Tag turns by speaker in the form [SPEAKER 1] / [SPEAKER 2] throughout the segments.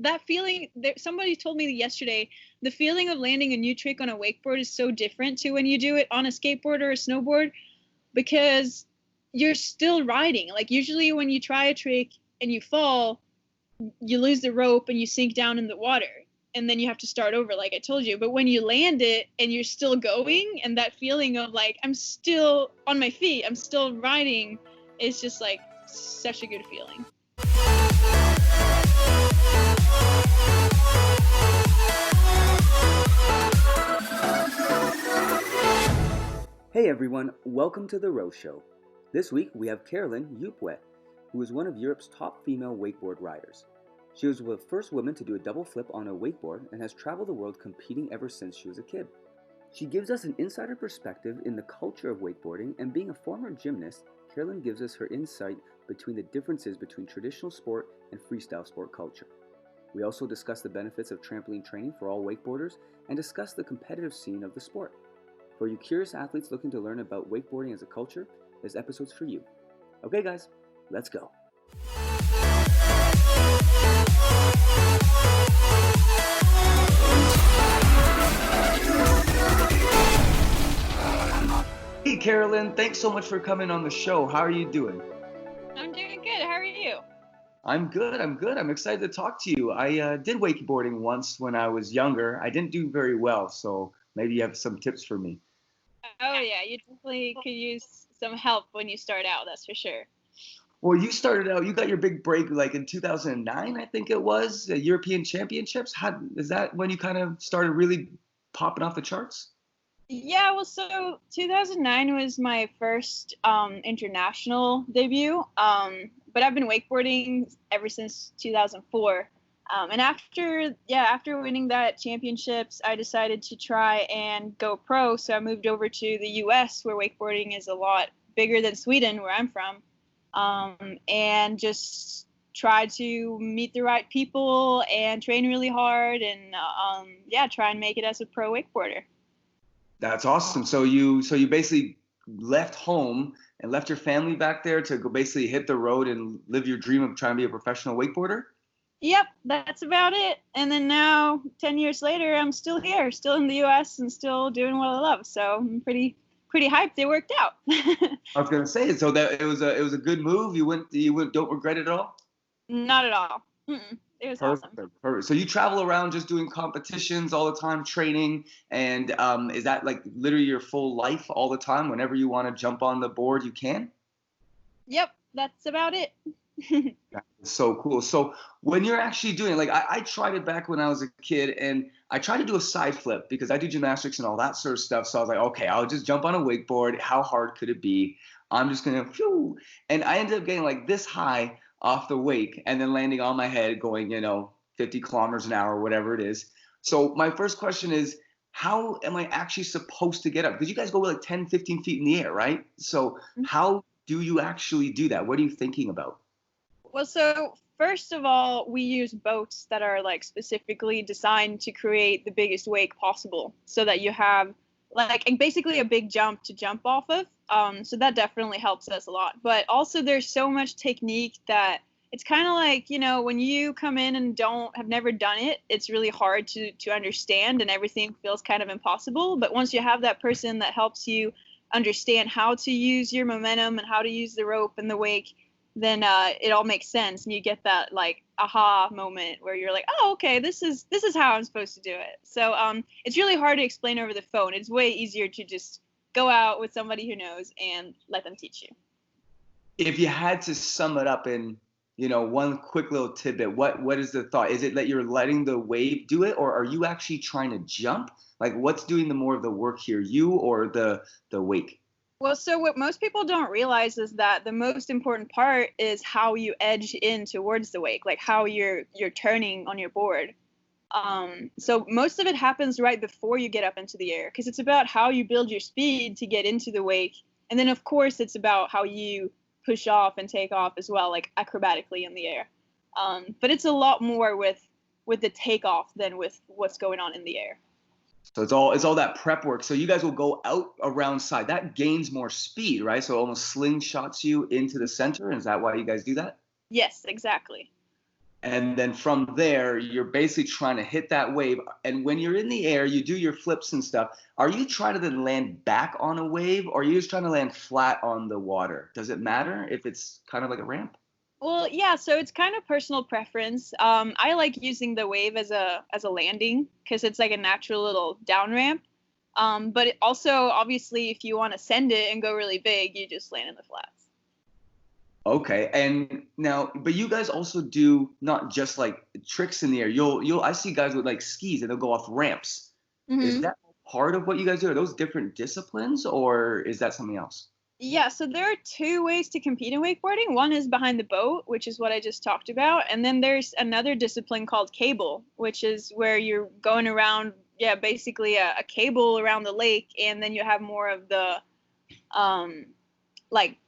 [SPEAKER 1] that feeling, somebody told me yesterday, the feeling of landing a new trick on a wakeboard is so different to when you do it on a skateboard or a snowboard, because you're still riding. Like usually when you try a trick and you fall, you lose the rope and you sink down in the water, and then you have to start over like I told you. But when you land it and you're still going, and that feeling of like, I'm still on my feet, I'm still riding, it's just like such a good feeling.
[SPEAKER 2] Hey everyone, welcome to the Roe Show. This week we have Caroline Djupsjö, who is one of Europe's top female wakeboard riders. She was the first woman to do a double flip on a wakeboard and has traveled the world competing ever since she was a kid. She gives us an insider perspective in the culture of wakeboarding, and being a former gymnast, Caroline gives us her insight between the differences between traditional sport and freestyle sport culture. We also discuss the benefits of trampoline training for all wakeboarders and discuss the competitive scene of the sport. For you curious athletes looking to learn about wakeboarding as a culture, this episode's for you. Okay guys, let's go. Hey Caroline, thanks so much for coming on the show. How are you doing?
[SPEAKER 1] I'm doing good. How are you?
[SPEAKER 2] I'm good. I'm excited to talk to you. I did wakeboarding once when I was younger. I didn't do very well, so maybe you have some tips for me.
[SPEAKER 1] Oh yeah, you definitely could use some help when you start out, that's for sure.
[SPEAKER 2] Well, you started out, you got your big break like in 2009, I think it was, the European Championships. Is that when you kind of started really popping off the charts?
[SPEAKER 1] Yeah, well, so 2009 was my first international debut, but I've been wakeboarding ever since 2004. And after winning that championships, I decided to try and go pro. So I moved over to the US, where wakeboarding is a lot bigger than Sweden, where I'm from, and just tried to meet the right people and train really hard and try and make it as a pro wakeboarder.
[SPEAKER 2] That's awesome. So you basically left home and left your family back there to go basically hit the road and live your dream of trying to be a professional wakeboarder?
[SPEAKER 1] Yep, that's about it. And then now, 10 years later, I'm still here, still in the U.S. and still doing what I love. So I'm pretty hyped. It worked out.
[SPEAKER 2] I was gonna say, so that it was a good move. You went, don't regret it at all?
[SPEAKER 1] Not at all. It was awesome.
[SPEAKER 2] Perfect. So you travel around just doing competitions all the time, training, and is that like literally your full life all the time? Whenever you want to jump on the board, you can?
[SPEAKER 1] Yep, that's about it.
[SPEAKER 2] That's so cool. So when you're actually doing, like, I tried it back when I was a kid, and I tried to do a side flip because I do gymnastics and all that sort of stuff. So I was like, okay, I'll just jump on a wakeboard. How hard could it be? I'm just gonna, phew. And I ended up getting like this high off the wake and then landing on my head going, 50 kilometers an hour, whatever it is. So my first question is, how am I actually supposed to get up? Because you guys go like 10, 15 feet in the air, right? So how do you actually do that? What are you thinking about?
[SPEAKER 1] Well, so first of all, we use boats that are like specifically designed to create the biggest wake possible, so that you have like basically a big jump to jump off of. So that definitely helps us a lot. But also there's so much technique that it's kind of like, when you come in and have never done it, it's really hard to understand, and everything feels kind of impossible. But once you have that person that helps you understand how to use your momentum and how to use the rope and the wake, then it all makes sense, and you get that like aha moment where you're like, oh, okay, this is how I'm supposed to do it. So it's really hard to explain over the phone. It's way easier to just go out with somebody who knows and let them teach you.
[SPEAKER 2] If you had to sum it up in, one quick little tidbit, what is the thought? Is it that you're letting the wave do it, or are you actually trying to jump? Like, what's doing the more of the work here, you or the wake?
[SPEAKER 1] Well, so what most people don't realize is that the most important part is how you edge in towards the wake, like how you're turning on your board. So most of it happens right before you get up into the air, because it's about how you build your speed to get into the wake. And then, of course, it's about how you push off and take off as well, like acrobatically in the air. But it's a lot more with the takeoff than with what's going on in the air.
[SPEAKER 2] So it's all that prep work. So you guys will go out around side. That gains more speed, right? So it almost slingshots you into the center. Is that why you guys do that?
[SPEAKER 1] Yes, exactly.
[SPEAKER 2] And then from there, you're basically trying to hit that wave. And when you're in the air, you do your flips and stuff. Are you trying to then land back on a wave, or are you just trying to land flat on the water? Does it matter if it's kind of like a ramp?
[SPEAKER 1] Well, yeah, so it's kind of personal preference. I like using the wave as a landing because it's like a natural little down ramp. But it also, obviously, if you want to send it and go really big, you just land in the flats.
[SPEAKER 2] Okay, and now, but you guys also do not just like tricks in the air. I see guys with like skis and they'll go off ramps. Is
[SPEAKER 1] Hmm.
[SPEAKER 2] that part of what you guys do? Are those different disciplines, or is that something else?
[SPEAKER 1] Yeah, so there are two ways to compete in wakeboarding. One is behind the boat, which is what I just talked about, and then there's another discipline called cable, which is where you're going around, yeah, basically a cable around the lake, and then you have more of the um, like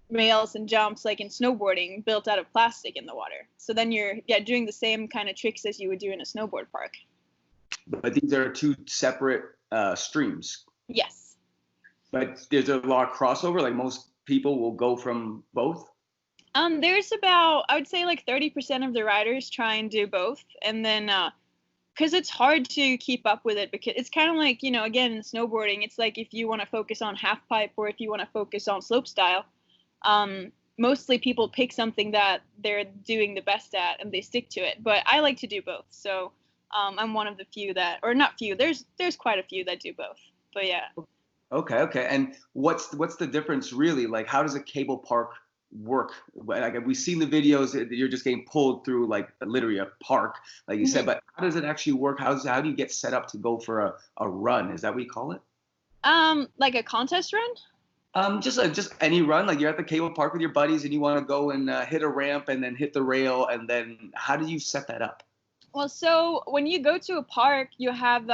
[SPEAKER 1] rails and jumps like in snowboarding built out of plastic in the water. So then you're, yeah, doing the same kind of tricks as you would do in a snowboard park.
[SPEAKER 2] But these are two separate streams.
[SPEAKER 1] Yes.
[SPEAKER 2] But there's a lot of crossover. Like most people will go from both.
[SPEAKER 1] There's about, I would say like 30% of the riders try and do both. And then because it's hard to keep up with it, because it's kind of like, again, in snowboarding, it's like if you want to focus on half pipe or if you want to focus on slope style, mostly people pick something that they're doing the best at and they stick to it. But I like to do both. So I'm one of the few that, or not few, there's quite a few that do both. But yeah.
[SPEAKER 2] Okay, okay. And what's the difference really? Like, how does a cable park work? Like, we've seen the videos that you're just getting pulled through like literally a park, like you said.
[SPEAKER 1] Mhm.
[SPEAKER 2] But how does it actually work? How do you get set up to go for a run? Is that what you call it?
[SPEAKER 1] Like a contest run?
[SPEAKER 2] Just any run. Like you're at the cable park with your buddies and you want to go and hit a ramp and then hit the rail, and then how do you set that up?
[SPEAKER 1] Well, so when you go to a park, you have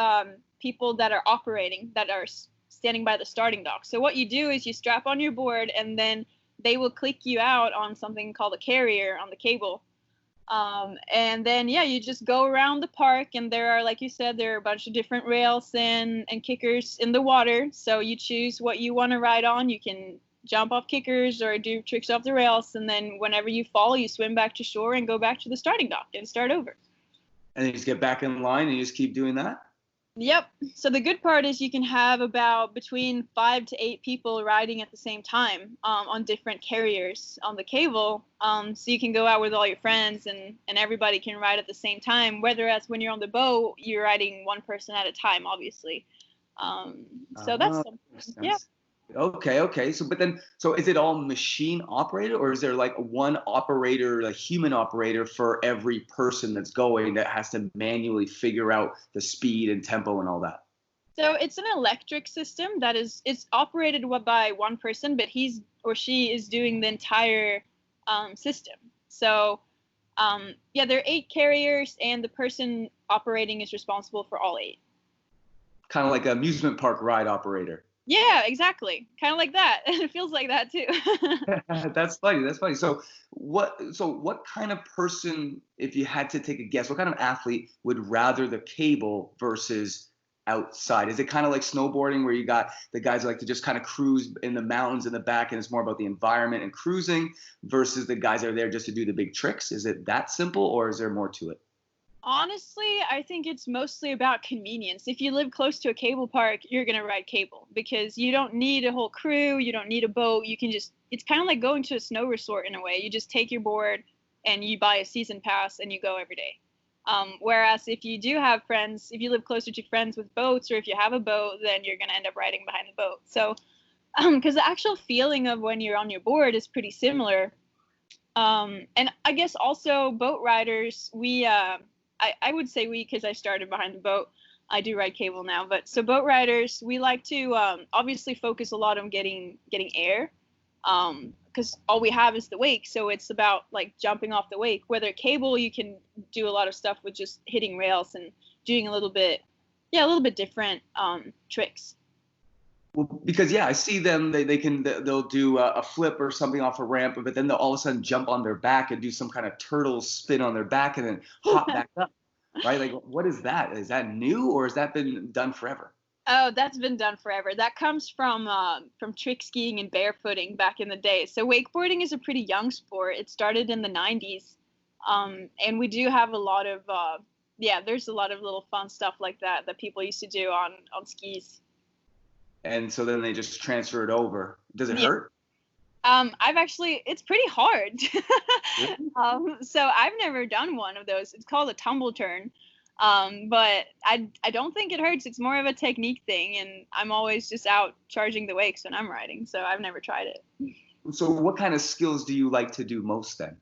[SPEAKER 1] people that are operating, that are standing by the starting dock. So what you do is you strap on your board, and then they will click you out on something called a carrier on the cable. And then, yeah, you just go around the park, and there are, like you said, there are a bunch of different rails and kickers in the water. So you choose what you want to ride on. You can jump off kickers or do tricks off the rails. And then whenever you fall, you swim back to shore and go back to the starting dock and start over.
[SPEAKER 2] And then you just get back in line and you just keep doing that?
[SPEAKER 1] Yep. So the good part is you can have about between 5 to 8 people riding at the same time on different carriers on the cable. So you can go out with all your friends and everybody can ride at the same time. Whereas when you're on the boat, you're riding one person at a time, obviously. So that's
[SPEAKER 2] Oh,
[SPEAKER 1] something.
[SPEAKER 2] makes
[SPEAKER 1] Yeah.
[SPEAKER 2] sense. Okay, okay. So is it all machine operated, or is there like one operator, like human operator for every person that's going that has to manually figure out the speed and tempo and all that?
[SPEAKER 1] So it's an electric system that it's operated by one person, but he's or she is doing the entire system. So yeah, there are 8 carriers, and the person operating is responsible for all 8.
[SPEAKER 2] Kind of like an amusement park ride operator.
[SPEAKER 1] Yeah, exactly. Kind of like that. It feels like that too.
[SPEAKER 2] That's funny. That's funny. So what kind of person, if you had to take a guess, what kind of athlete would rather the cable versus outside? Is it kind of like snowboarding where you got the guys that like to just kind of cruise in the mountains in the back and it's more about the environment and cruising versus the guys that are there just to do the big tricks? Is it that simple, or is there more to it?
[SPEAKER 1] Honestly, I think it's mostly about convenience. If you live close to a cable park, you're going to ride cable because you don't need a whole crew, you don't need a boat. You can just, it's kind of like going to a snow resort in a way. You just take your board and you buy a season pass and you go every day. Whereas if you do have friends, if you live closer to friends with boats, or if you have a boat, then you're going to end up riding behind the boat. So, because the actual feeling of when you're on your board is pretty similar. And I guess also boat riders, I would say we, because I started behind the boat. I do ride cable now, but so boat riders, we like to obviously focus a lot on getting air, because all we have is the wake. So it's about like jumping off the wake. Whether cable, you can do a lot of stuff with just hitting rails and doing a little bit different tricks.
[SPEAKER 2] Well, because yeah, I see them. They'll do a flip or something off a ramp, but then they'll all of a sudden jump on their back and do some kind of turtle spin on their back and then hop back up. Right? Like, what is that? Is that new, or has that been done forever?
[SPEAKER 1] Oh, that's been done forever. That comes from trick skiing and barefooting back in the day. So wakeboarding is a pretty young sport. It started in the 90s. And we do have a lot of there's a lot of little fun stuff like that people used to do on skis.
[SPEAKER 2] And so then they just transfer it over. Does it hurt?
[SPEAKER 1] It's pretty hard.
[SPEAKER 2] Really?
[SPEAKER 1] So I've never done one of those. It's called a tumble turn. But I don't think it hurts. It's more of a technique thing, and I'm always just out charging the wakes when I'm riding, so I've never tried it.
[SPEAKER 2] So what kind of skills do you like to do most then?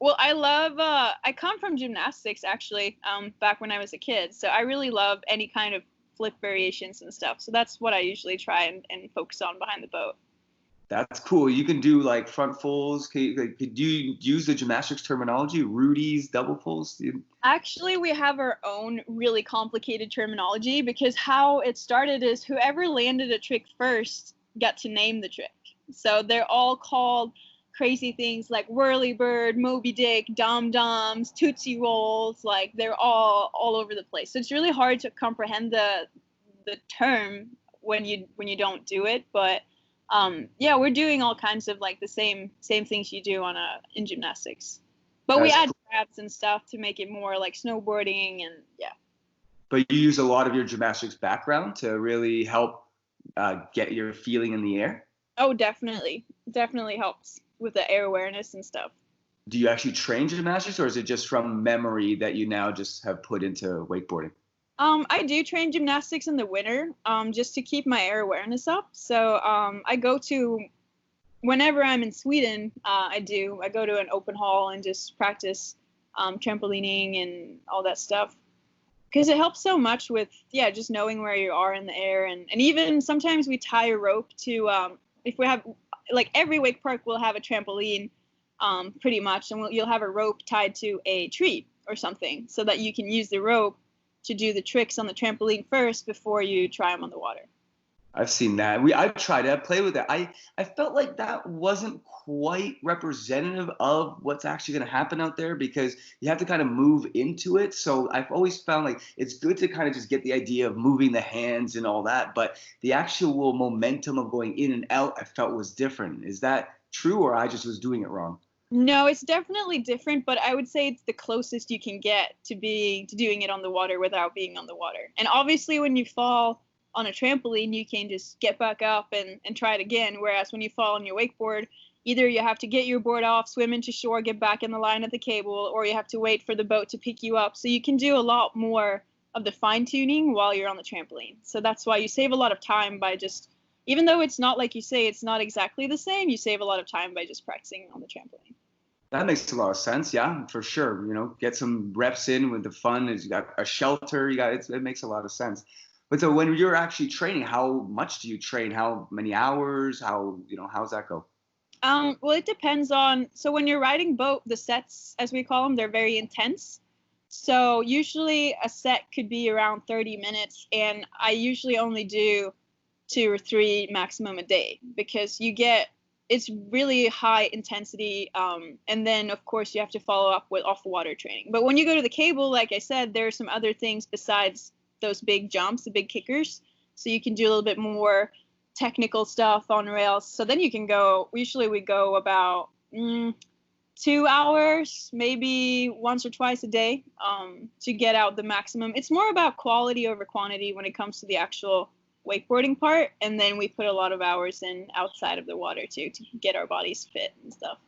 [SPEAKER 1] Well, I come from gymnastics actually, back when I was a kid, so I really love any kind of flip variations and stuff. So that's what I usually try and focus on behind the boat.
[SPEAKER 2] That's cool. You can do like front fulls. Could you use the gymnastics terminology? Rudies, double fulls?
[SPEAKER 1] Actually, we have our own really complicated terminology because how it started is whoever landed a trick first got to name the trick. So they're all called crazy things like whirly bird, Moby Dick, dom doms, tootsie rolls. Like they're all over the place. So it's really hard to comprehend the term when you don't do it, but we're doing all kinds of like the same things you do in gymnastics, but we add grabs and stuff to make it more like snowboarding and yeah.
[SPEAKER 2] But you use a lot of your gymnastics background to really help get your feeling in the air?
[SPEAKER 1] Oh, definitely helps with the air awareness and stuff.
[SPEAKER 2] Do you actually train gymnastics, or is it just from memory that you now just have put into wakeboarding?
[SPEAKER 1] I do train gymnastics in the winter, just to keep my air awareness up. So I go to, whenever I'm in Sweden, I go to an open hall and just practice trampolining and all that stuff. Because it helps so much with, just knowing where you are in the air. And even sometimes we tie a rope to, if we have, like every wake park will have a trampoline pretty much. And you'll have a rope tied to a tree or something so that you can use the rope to do the tricks on the trampoline first before you try them on the water.
[SPEAKER 2] I've seen that. I've tried it. I played with it. I felt like that wasn't quite representative of what's actually going to happen out there because you have to kind of move into it. So I've always found like it's good to kind of just get the idea of moving the hands and all that. But the actual momentum of going in and out, I felt was different. Is that true, or I just was doing it wrong?
[SPEAKER 1] No, it's definitely different, but I would say it's the closest you can get to doing it on the water without being on the water. And obviously when you fall on a trampoline, you can just get back up and try it again. Whereas when you fall on your wakeboard, either you have to get your board off, swim into shore, get back in the line of the cable, or you have to wait for the boat to pick you up. So you can do a lot more of the fine tuning while you're on the trampoline. So that's why you save a lot of time by just, even though it's not like you say, it's not exactly the same, you save a lot of time by just practicing on the trampoline.
[SPEAKER 2] That makes a lot of sense. Yeah, for sure. Get some reps in with the fun. You got a shelter. It makes a lot of sense. But so when you're actually training, how much do you train? How many hours? How's that go?
[SPEAKER 1] Well, it depends on, so when you're riding boat, the sets, as we call them, they're very intense. So usually a set could be around 30 minutes, and I usually only do 2 or 3 maximum a day because it's really high intensity. And then of course you have to follow up with off water training. But when you go to the cable, like I said, there are some other things besides those big jumps, the big kickers. So you can do a little bit more technical stuff on rails. So then you can usually we go about 2 hours, maybe once or twice a day, to get out the maximum. It's more about quality over quantity when it comes to the actual wakeboarding part, and then we put a lot of hours in outside of the water too to get our bodies fit and stuff.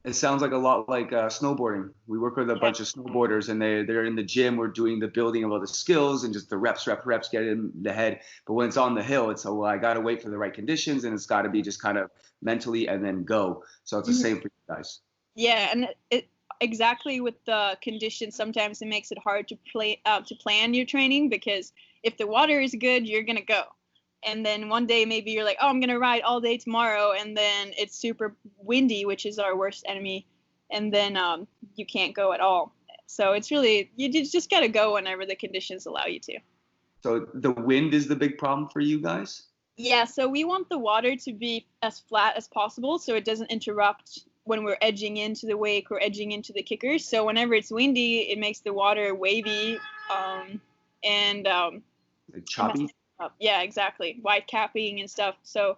[SPEAKER 2] It sounds like a lot like snowboarding. We work with a bunch of snowboarders, and they're in the gym. We're doing the building of all the skills and just the reps, get it in the head. But when it's on the hill, it's I got to wait for the right conditions, and it's got to be just kind of mentally and then go. So it's the same for you guys.
[SPEAKER 1] Yeah, and it exactly with the conditions. Sometimes it makes it hard to plan your training because if the water is good, you're gonna go. And then one day maybe you're like, oh, I'm going to ride all day tomorrow. And then it's super windy, which is our worst enemy. And then you can't go at all. So it's really, you just got to go whenever the conditions allow you to.
[SPEAKER 2] So the wind is the big problem for you guys?
[SPEAKER 1] Yeah. So we want the water to be as flat as possible so it doesn't interrupt when we're edging into the wake or edging into the kickers. So whenever it's windy, it makes the water wavy and
[SPEAKER 2] choppy.
[SPEAKER 1] Yeah, exactly. White capping and stuff. So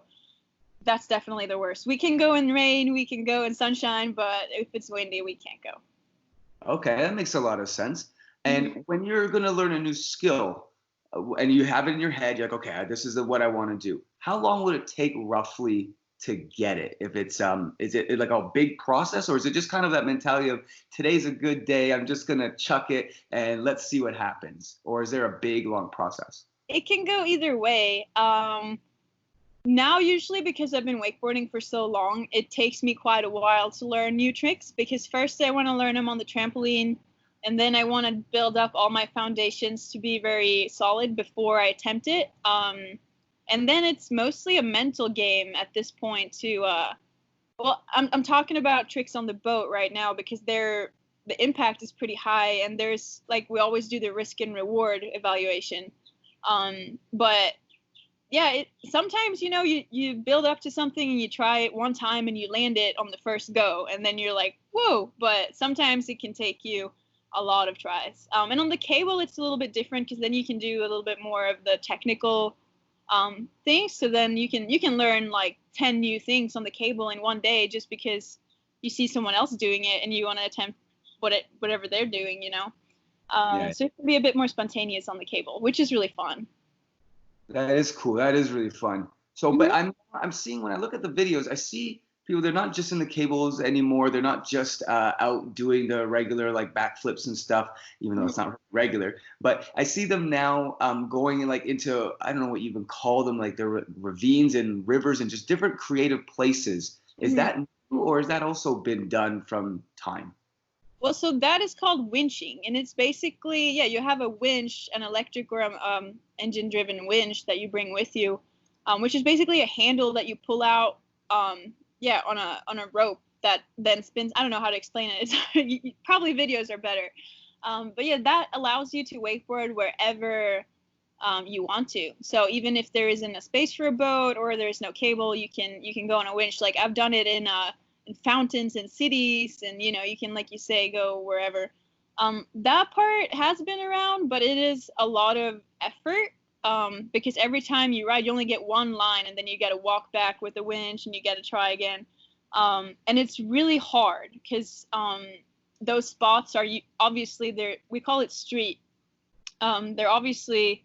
[SPEAKER 1] that's definitely the worst. We can go in rain, we can go in sunshine, but if it's windy, we can't go.
[SPEAKER 2] Okay, that makes a lot of sense.
[SPEAKER 1] Mhm.
[SPEAKER 2] And when you're going to learn a new skill and you have it in your head, you're like, okay, this is what I want to do. How long would it take roughly to get it? If it's is it like a big process, or is it just kind of that mentality of today's a good day, I'm just going to chuck it and let's see what happens? Or is there a big long process?
[SPEAKER 1] It can go either way. Now, usually because I've been wakeboarding for so long, it takes me quite a while to learn new tricks because first I want to learn them on the trampoline, and then I want to build up all my foundations to be very solid before I attempt it. And then it's mostly a mental game at this point to, well, I'm talking about tricks on the boat right now because the impact is pretty high, and there's like we always do the risk and reward evaluation. But yeah, sometimes you build up to something and you try it one time and you land it on the first go, and then you're like, whoa. But sometimes it can take you a lot of tries. And on the cable, it's a little bit different because then you can do a little bit more of the technical things. So then you can learn like 10 new things on the cable in one day just because you see someone else doing it and you want to attempt whatever they're doing.
[SPEAKER 2] Yeah.
[SPEAKER 1] So it can be a bit more spontaneous on the cable, which is really fun.
[SPEAKER 2] That is cool. That is really fun. So, but
[SPEAKER 1] Mhm.
[SPEAKER 2] I'm seeing when I look at the videos, I see people. They're not just in the cables anymore. They're not just out doing the regular like backflips and stuff, even though it's not regular. But I see them now going like into I don't know what you even call them, like the ravines and rivers and just different creative places. Is
[SPEAKER 1] Mhm.
[SPEAKER 2] that new, or has that also been done from time?
[SPEAKER 1] Well, so that is called winching, and it's basically, yeah, you have a winch, an electric or engine-driven winch that you bring with you, which is basically a handle that you pull out, yeah, on a rope that then spins. I don't know how to explain it. Probably videos are better, but yeah, that allows you to wakeboard wherever you want to. So even if there isn't a space for a boat or there's no cable, you can go on a winch. Like I've done it in fountains in cities, and you can, like you say, go wherever. That part has been around, but it is a lot of effort. Because every time you ride, you only get one line, and then you got to walk back with the winch, and you got to try again. And it's really hard because those spots are obviously we call it street. They're obviously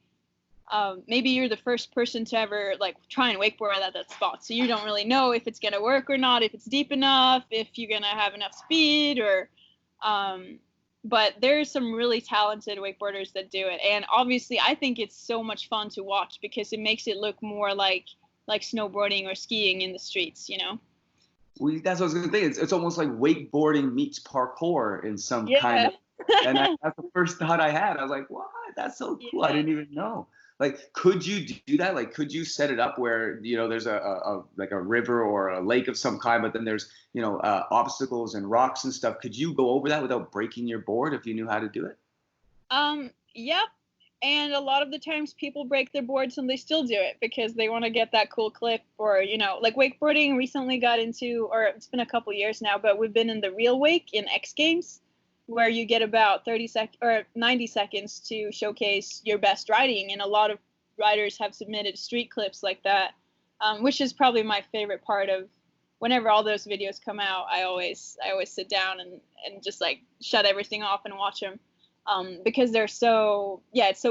[SPEAKER 1] maybe you're the first person to ever like try and wakeboard at that spot, so you don't really know if it's gonna work or not, if it's deep enough, if you're gonna have enough speed, or um, but there's some really talented wakeboarders that do it, and obviously I think it's so much fun to watch because it makes it look more like snowboarding or skiing in the streets.
[SPEAKER 2] That's what I was going to think. It's almost like wakeboarding meets parkour in some kind
[SPEAKER 1] Yeah.
[SPEAKER 2] of. And that's the first thought I had. I was like, what? That's so cool. I
[SPEAKER 1] Yeah.
[SPEAKER 2] didn't even know. Like, could you do that? Like, could you set it up where there's like a river or a lake of some kind, but then there's obstacles and rocks and stuff. Could you go over that without breaking your board if you knew how to do it?
[SPEAKER 1] Yep. And a lot of the times people break their boards and they still do it because they want to get that cool clip, or like wakeboarding recently got into, or it's been a couple years now, but we've been in the real wake in X Games, where you get about 30 or 90 seconds to showcase your best riding, and a lot of riders have submitted street clips like that, which is probably my favorite part of whenever all those videos come out. I always sit down and just like shut everything off and watch them, because it's so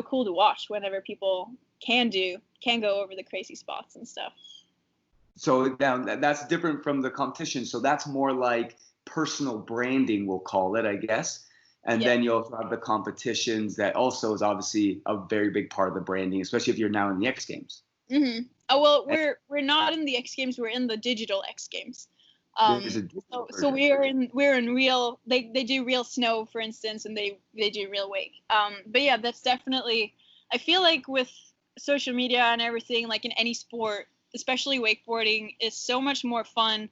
[SPEAKER 1] cool to watch whenever people can go over the crazy spots and stuff.
[SPEAKER 2] So now that's different from the competition. So that's more like personal branding, we'll call it, I guess. And
[SPEAKER 1] Yeah.
[SPEAKER 2] then you also have the competitions that also is obviously a very big part of the branding, especially if you're now in the X Games.
[SPEAKER 1] Oh well, we're not in the X Games. We're in the digital X Games.
[SPEAKER 2] There's a digital
[SPEAKER 1] So
[SPEAKER 2] version.
[SPEAKER 1] we're in real. They do real snow, for instance, and they do real wake. But yeah, that's definitely. I feel like with social media and everything, like in any sport, especially wakeboarding, is so much more fun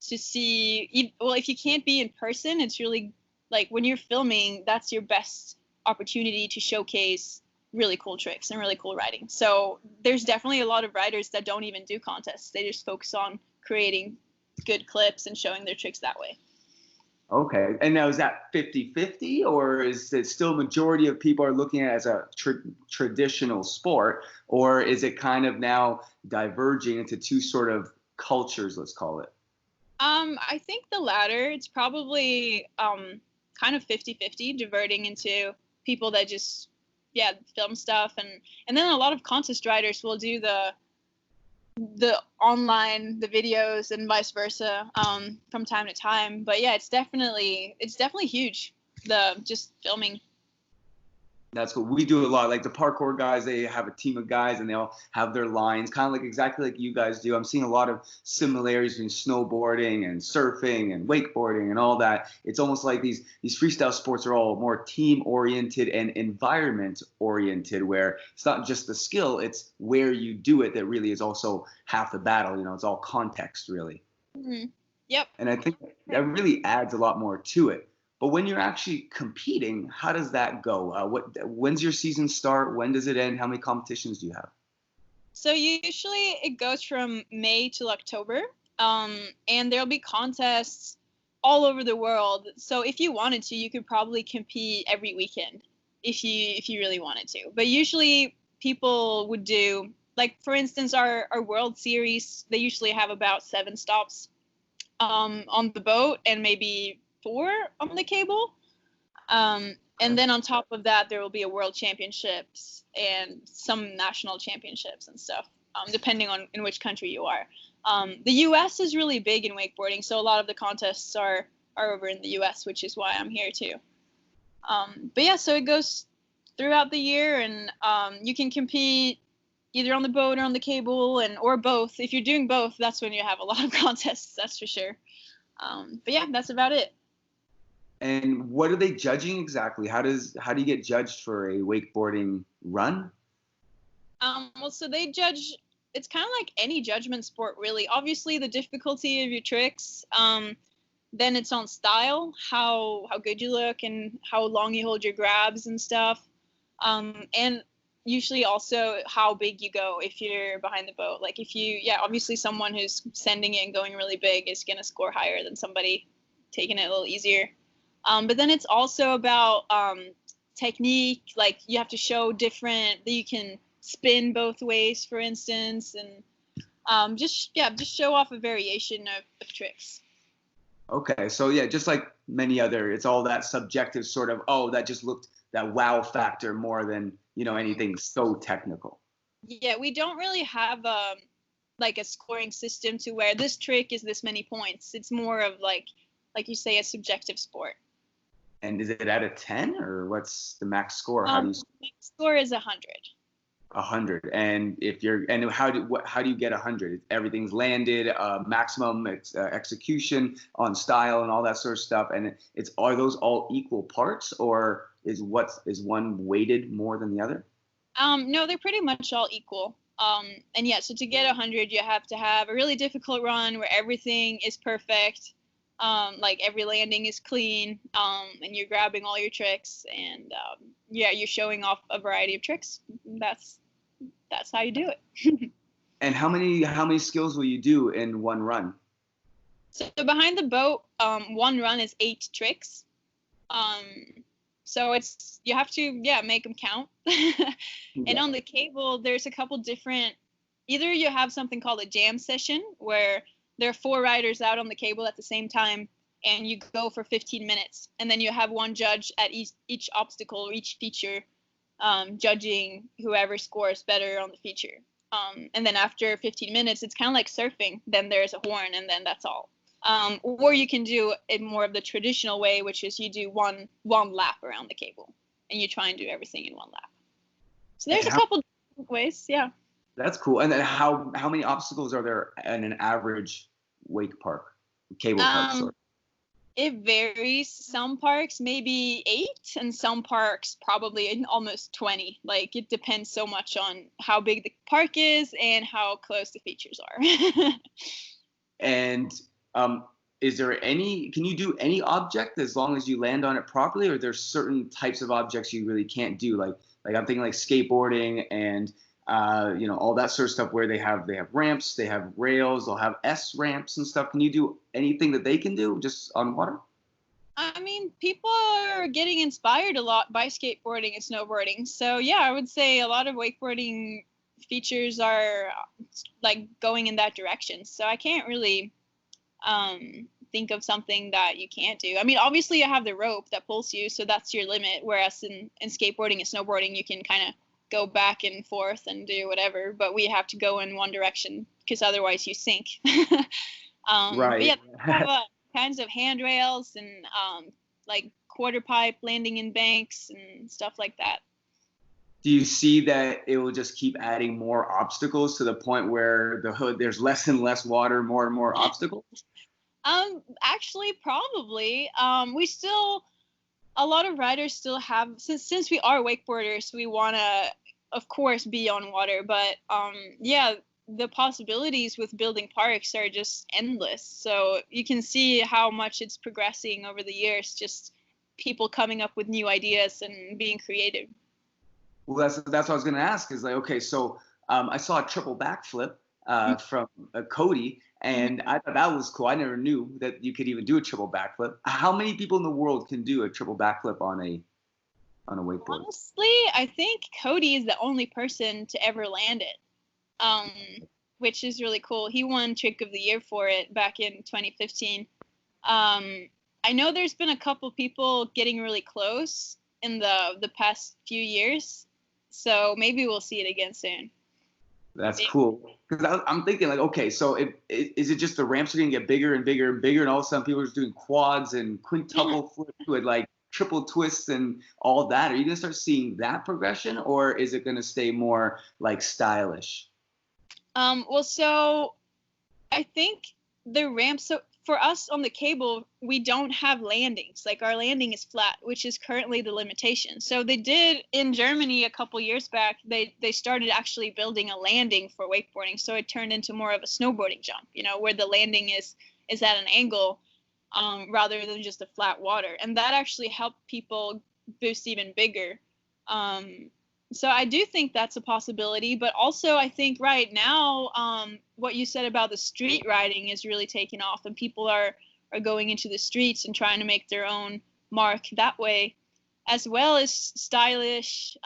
[SPEAKER 1] to see. Well, if you can't be in person, it's really like when you're filming, that's your best opportunity to showcase really cool tricks and really cool riding. So there's definitely a lot of riders that don't even do contests. They just focus on creating good clips and showing their tricks that way.
[SPEAKER 2] Okay. And now is that 50-50, or is it still majority of people are looking at it as a traditional sport, or is it kind of now diverging into two sort of cultures, let's call it?
[SPEAKER 1] I think the latter. It's probably kind of 50-50, diverting into people that just, film stuff. And then a lot of contest riders will do the online, the videos, and vice versa, from time to time. But yeah, it's definitely huge, the just filming.
[SPEAKER 2] That's cool. We do a lot. Like the parkour guys, they have a team of guys and they all have their lines, kind of like exactly like you guys do. I'm seeing a lot of similarities between snowboarding and surfing and wakeboarding and all that. It's almost like these freestyle sports are all more team oriented and environment oriented, where it's not just the skill, it's where you do it that really is also half the battle. You know, it's all context really.
[SPEAKER 1] Mm-hmm. Yep.
[SPEAKER 2] And I think that really adds a lot more to it. But when you're actually competing, how does that go? When's your season start? When does it end? How many competitions do you have?
[SPEAKER 1] So usually it goes from May to October, and there'll be contests all over the world. So if you wanted to, you could probably compete every weekend if you really wanted to. But usually people would do, like, for instance, our World Series, they usually have about 7 stops on the boat and maybe 4 on the cable. And then on top of that, there will be a World Championships and some national championships and stuff, depending on in which country you are. The U.S. is really big in wakeboarding, so a lot of the contests are over in the U.S., which is why I'm here too. But yeah, so it goes throughout the year, and you can compete either on the boat or on the cable, or both. If you're doing both, that's when you have a lot of contests, that's for sure. But yeah, that's about it.
[SPEAKER 2] And what are they judging exactly? How do you get judged for a wakeboarding run?
[SPEAKER 1] Well, so they judge, it's kind of like any judgment sport, really. Obviously, the difficulty of your tricks. Then it's on style, how good you look and how long you hold your grabs and stuff. And usually also how big you go if you're behind the boat. Like obviously someone who's sending it and going really big is going to score higher than somebody taking it a little easier. But then it's also about technique. Like you have to show different, that you can spin both ways, for instance, and just show off a variation of tricks.
[SPEAKER 2] Okay, so yeah, just like many other, it's all that subjective sort of, that just looked, that wow factor more than, anything so technical.
[SPEAKER 1] Yeah, we don't really have like a scoring system to where this trick is this many points. It's more of like you say, a subjective sport.
[SPEAKER 2] And is it out of 10, or what's the max score? How do you?
[SPEAKER 1] Max score is 100.
[SPEAKER 2] 100, and how do you get 100? Everything's landed, maximum execution on style and all that sort of stuff. And are those all equal parts, or is one weighted more than the other?
[SPEAKER 1] No, they're pretty much all equal. And yeah, so to get 100, you have to have a really difficult run where everything is perfect. Like every landing is clean, and you're grabbing all your tricks, and you're showing off a variety of tricks. That's how you do it.
[SPEAKER 2] And how many skills will you do in one run?
[SPEAKER 1] So behind the boat, one run is 8 tricks. So you have to make them count. And on the cable, there's a couple different. Either you have something called a jam session, where there are 4 riders out on the cable at the same time, and you go for 15 minutes. And then you have one judge at each obstacle or each feature, judging whoever scores better on the feature. And then after 15 minutes, it's kind of like surfing. Then there's a horn, and then that's all. Or you can do it more of the traditional way, which is you do one lap around the cable, and you try and do everything in one lap. So there's a couple different ways, yeah.
[SPEAKER 2] That's cool. And then how many obstacles are there in an average wake park, cable park? Sorry.
[SPEAKER 1] It varies. Some parks maybe 8, and some parks probably almost 20. Like it depends so much on how big the park is and how close the features are. And
[SPEAKER 2] can you do any object as long as you land on it properly, or there's certain types of objects you really can't do? Like I'm thinking like skateboarding and all that sort of stuff, where they have ramps, they have rails, they'll have S ramps and stuff. Can you do anything that they can do just on water?
[SPEAKER 1] I mean, people are getting inspired a lot by skateboarding and snowboarding. So yeah, I would say a lot of wakeboarding features are like going in that direction. So I can't really think of something that you can't do. I mean, obviously you have the rope that pulls you, so that's your limit. Whereas in skateboarding and snowboarding, you can kind of go back and forth and do whatever, but we have to go in one direction because otherwise you sink.
[SPEAKER 2] Right.
[SPEAKER 1] But yeah, they have kinds of handrails and like quarter pipe landing in banks and stuff like that.
[SPEAKER 2] Do you see that it will just keep adding more obstacles to the point where the hood, there's less and less water, more and more obstacles?
[SPEAKER 1] Actually, probably. A lot of riders still have, since we are wakeboarders, we want to, of course, be on water. But yeah, the possibilities with building parks are just endless. So you can see how much it's progressing over the years, just people coming up with new ideas and being creative.
[SPEAKER 2] Well, that's what I was going to ask is like, okay, so I saw a triple backflip from Cody, and I thought that was cool. I never knew that you could even do a triple backflip. How many people in the world can do a triple backflip on a wakeboard?
[SPEAKER 1] Honestly, I think Cody is the only person to ever land it, which is really cool. He won Trick of the Year for it back in 2015. I know there's been a couple people getting really close in the past few years. So maybe we'll see it again soon.
[SPEAKER 2] That's cool. Because I'm thinking like, okay, so is it just the ramps are going to get bigger and bigger and bigger, and all of a sudden people are just doing quads and quintuple flips with like triple twists and all that? Are you going to start seeing that progression, or is it going to stay more like stylish?
[SPEAKER 1] Well, so I think the ramps, so for us on the cable, we don't have landings. Like our landing is flat, which is currently the limitation. So they did in Germany a couple years back, they started actually building a landing for wakeboarding. So it turned into more of a snowboarding jump, you know, where the landing is at an angle rather than just a flat water. And that actually helped people boost even bigger. So I do think that's a possibility, but also I think right now, what you said about the street riding is really taking off, and people are going into the streets and trying to make their own mark that way, as well as stylish,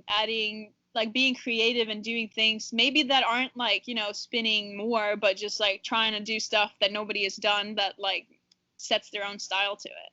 [SPEAKER 1] adding, like being creative and doing things maybe that aren't like, you know, spinning more, but just like trying to do stuff that nobody has done that like sets their own style to it.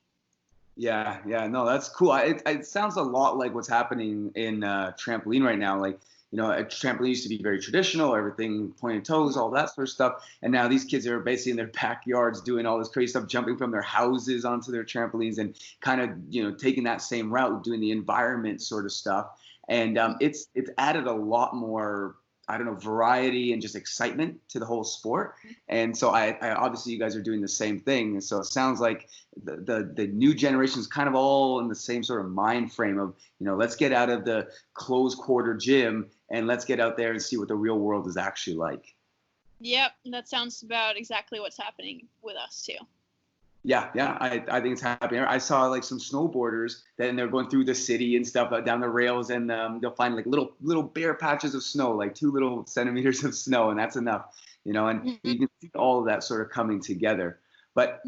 [SPEAKER 2] Yeah, no, that's cool. It sounds a lot like what's happening in trampoline right now. Like, you know, a trampoline used to be very traditional, everything pointed toes, all that sort of stuff. And now these kids are basically in their backyards doing all this crazy stuff, jumping from their houses onto their trampolines and kind of, you know, taking that same route, doing the environment sort of stuff. And it's added a lot more, I don't know, variety and just excitement to the whole sport. And so I obviously you guys are doing the same thing. And so it sounds like the new generation is kind of all in the same sort of mind frame of, you know, let's get out of the closed quarter gym and let's get out there and see what the real world is actually like.
[SPEAKER 1] Yep, that sounds about exactly what's happening with us too.
[SPEAKER 2] Yeah, I think it's happening. I saw like some snowboarders that and they're going through the city and stuff down the rails, and they'll find like little bare patches of snow, like 2 little centimeters of snow, and that's enough, you know. And you can see all of that sort of coming together. But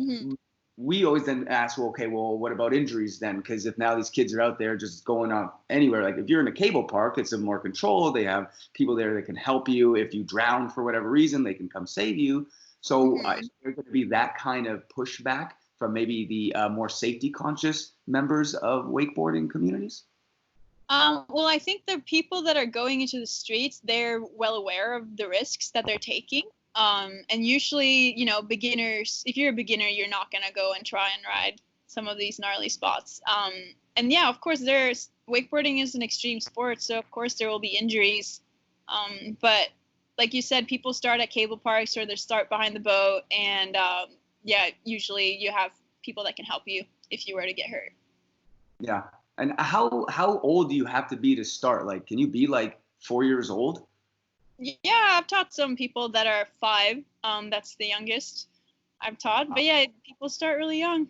[SPEAKER 2] we always then ask, well, okay, well, what about injuries then? Because if now these kids are out there just going on anywhere, like if you're in a cable park, it's more control. They have people there that can help you. If you drown for whatever reason, they can come save you. So is there going to be that kind of pushback from maybe the more safety conscious members of wakeboarding communities?
[SPEAKER 1] Well, I think the people that are going into the streets, they're well aware of the risks that they're taking. And usually, you know, beginners, if you're a beginner, you're not going to go and try and ride some of these gnarly spots. And yeah, of course, wakeboarding is an extreme sport, so of course there will be injuries. But like you said, people start at cable parks or they start behind the boat, and yeah, usually you have people that can help you if you were to get hurt.
[SPEAKER 2] Yeah. And how old do you have to be to start? Like, can you be like 4 years old?
[SPEAKER 1] Yeah, I've taught some people that are 5. That's the youngest I've taught. But yeah, people start really young.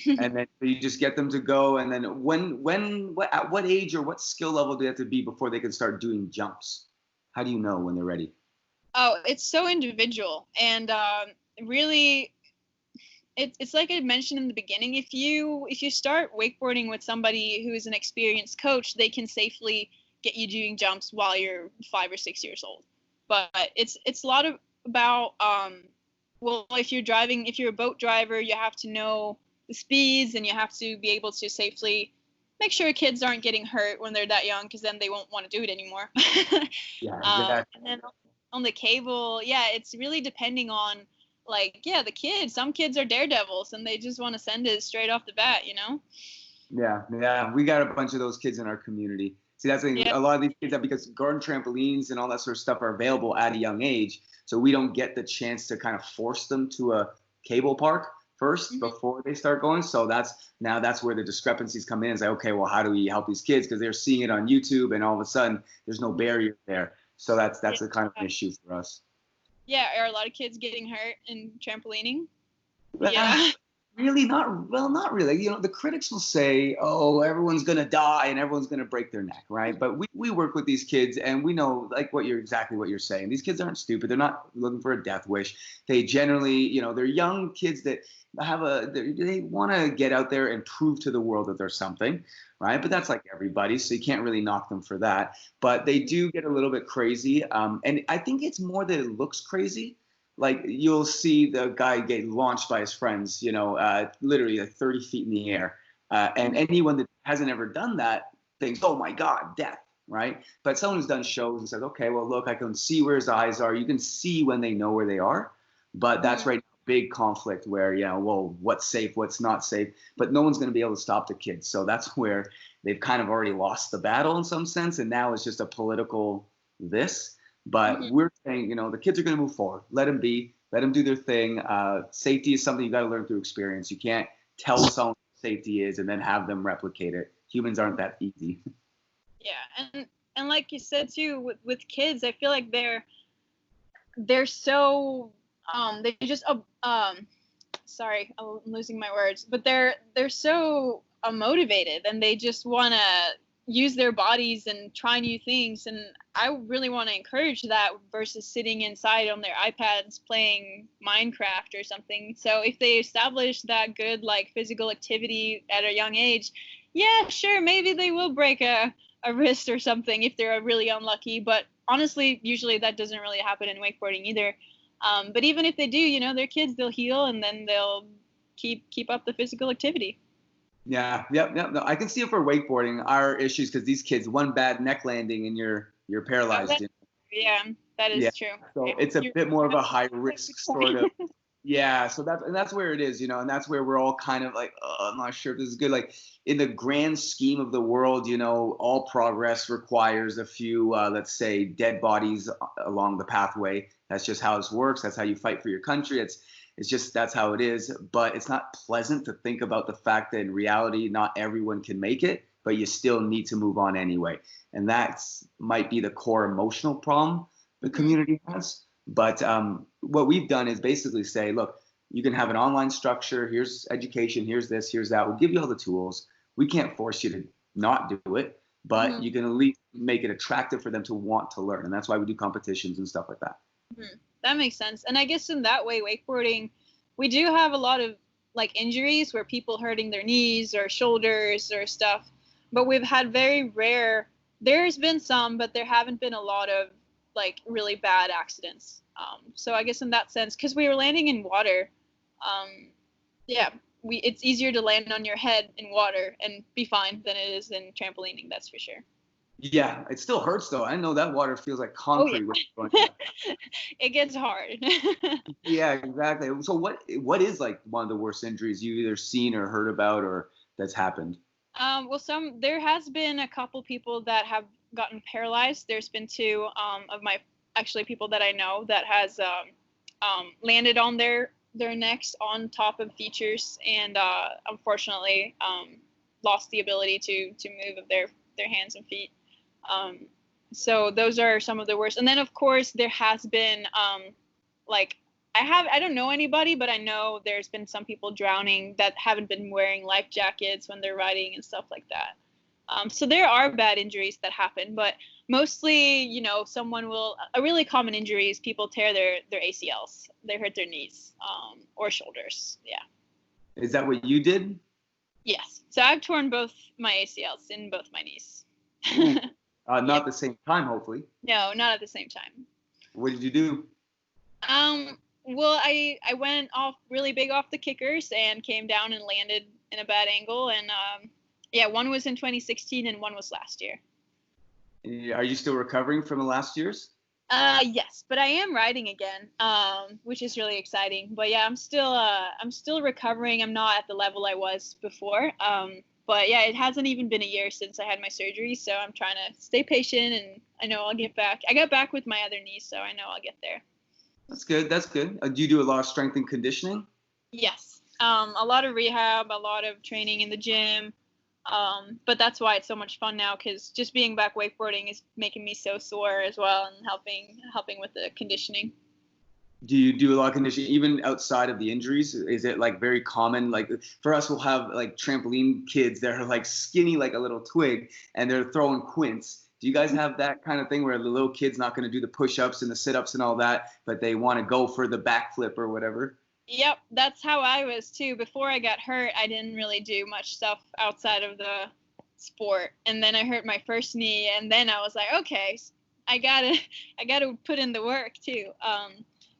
[SPEAKER 2] And then you just get them to go. And then at what age or what skill level do they have to be before they can start doing jumps? How do you know when they're ready?
[SPEAKER 1] Oh, it's so individual. And really, it's like I mentioned in the beginning. If you start wakeboarding with somebody who is an experienced coach, they can safely get you doing jumps while you're 5 or 6 years old. But it's a lot about well, if you're a boat driver, you have to know the speeds, and you have to be able to safely make sure kids aren't getting hurt when they're that young, because then they won't want to do it anymore.
[SPEAKER 2] Yeah, exactly.
[SPEAKER 1] And then on the cable, yeah, it's really depending on, like, yeah, the kids. Some kids are daredevils, and they just want to send it straight off the bat, you know?
[SPEAKER 2] Yeah, we got a bunch of those kids in our community. See, that's the thing.
[SPEAKER 1] Yeah.
[SPEAKER 2] A lot of these kids, because garden trampolines and all that sort of stuff are available at a young age, so we don't get the chance to kind of force them to a cable park first before they start going. So that's where the discrepancies come in. It's like, okay, well, how do we help these kids? Because they're seeing it on YouTube, and all of a sudden there's no barrier there. So that's a kind of an issue for us.
[SPEAKER 1] Yeah, are a lot of kids getting hurt in trampolining?
[SPEAKER 2] Yeah. Really not really. You know, the critics will say, oh, everyone's going to die and everyone's going to break their neck, right? But we work with these kids, and we know, like, exactly what you're saying. These kids aren't stupid. They're not looking for a death wish. They generally, you know, they're young kids that they want to get out there and prove to the world that there's something, right? But that's like everybody, so you can't really knock them for that. But they do get a little bit crazy. And I think it's more that it looks crazy. Like, you'll see the guy get launched by his friends, you know, literally like 30 feet in the air. And anyone that hasn't ever done that thinks, oh my God, death, right? But someone who's done shows and says, okay, well, look, I can see where his eyes are. You can see when they know where they are. But that's right, big conflict where, you know, well, what's safe, what's not safe. But no one's going to be able to stop the kids. So that's where they've kind of already lost the battle in some sense. And now it's just a political this. But we're saying, you know, the kids are going to move forward. Let them do their thing. Safety is something you got to learn through experience. You can't tell someone what safety is and then have them replicate it. Humans aren't that easy.
[SPEAKER 1] Yeah, and like you said too, with kids, I feel like they're so they just sorry, I'm losing my words, but they're so motivated, and they just want to use their bodies and try new things, and I really want to encourage that versus sitting inside on their iPads playing Minecraft or something. So if they establish that good, like, physical activity at a young age, yeah, sure, maybe they will break a wrist or something if they're really unlucky, but honestly, usually that doesn't really happen in wakeboarding either. But even if they do, you know, they're kids, they'll heal, and then they'll keep up the physical activity.
[SPEAKER 2] Yeah, yep. No, I can see it for wakeboarding. Our issues, because these kids, one bad neck landing and you're paralyzed.
[SPEAKER 1] Yeah, that is true.
[SPEAKER 2] So it's a bit more of a high risk sort of. Yeah, so that's where it is, you know, and that's where we're all kind of like, oh, I'm not sure if this is good. Like, in the grand scheme of the world, you know, all progress requires a few, let's say, dead bodies along the pathway. That's just how this works. That's how you fight for your country. It's just, that's how it is. But it's not pleasant to think about the fact that in reality, not everyone can make it, but you still need to move on anyway. And that might be the core emotional problem the community has. But what we've done is basically say, look, you can have an online structure. Here's education. Here's this. Here's that. We'll give you all the tools. We can't force you to not do it, but you can at least make it attractive for them to want to learn. And that's why we do competitions and stuff like that.
[SPEAKER 1] That makes sense. And I guess in that way, wakeboarding, we do have a lot of, like, injuries where people hurting their knees or shoulders or stuff. But we've had very rare, there's been some, but there haven't been a lot of, like, really bad accidents. So I guess in that sense, because we were landing in water, it's easier to land on your head in water and be fine than it is in trampolining, that's for sure.
[SPEAKER 2] Yeah, it still hurts though. I know that water feels like concrete.
[SPEAKER 1] Oh, yeah. It gets hard.
[SPEAKER 2] Yeah, exactly. So what is, like, one of the worst injuries you've either seen or heard about or that's happened?
[SPEAKER 1] Well, there has been a couple people that have gotten paralyzed. There's been two of my people that I know that has landed on their necks on top of features, and unfortunately lost the ability to move of their hands and feet. So those are some of the worst. And then, of course, there has been like, I don't know anybody, but I know there's been some people drowning that haven't been wearing life jackets when they're riding and stuff like that. So there are bad injuries that happen, but mostly, you know, a really common injury is people tear their ACLs. They hurt their knees or shoulders. Yeah.
[SPEAKER 2] Is that what you did?
[SPEAKER 1] Yes. So I've torn both my ACLs in both my knees.
[SPEAKER 2] Not at the same time, hopefully.
[SPEAKER 1] No, not at the same time.
[SPEAKER 2] What did you do?
[SPEAKER 1] Well, I went off really big off the kickers and came down and landed in a bad angle. And yeah, one was in 2016 and one was last year.
[SPEAKER 2] Are you still recovering from the last year's?
[SPEAKER 1] Yes, but I am riding again, which is really exciting. But yeah, I'm still recovering. I'm not at the level I was before. But yeah, it hasn't even been a year since I had my surgery, so I'm trying to stay patient, and I know I'll get back. I got back with my other knee, so I know I'll get there.
[SPEAKER 2] That's good. That's good. Do you do a lot of strength and conditioning?
[SPEAKER 1] Yes. A lot of rehab, a lot of training in the gym. But that's why it's so much fun now, because just being back wakeboarding is making me so sore as well, and helping with the conditioning.
[SPEAKER 2] Do you do a lot of conditioning even outside of the injuries? Is it like very common? Like for us, we'll have like trampoline kids that are like skinny like a little twig and they're throwing quints. Do you guys have that kind of thing where the little kid's not going to do the push-ups and the sit-ups and all that, but they want to go for the backflip or whatever?
[SPEAKER 1] Yep, that's how I was too. Before I got hurt, I didn't really do much stuff outside of the sport. And then I hurt my first knee, and then I was like, okay, I gotta put in the work too.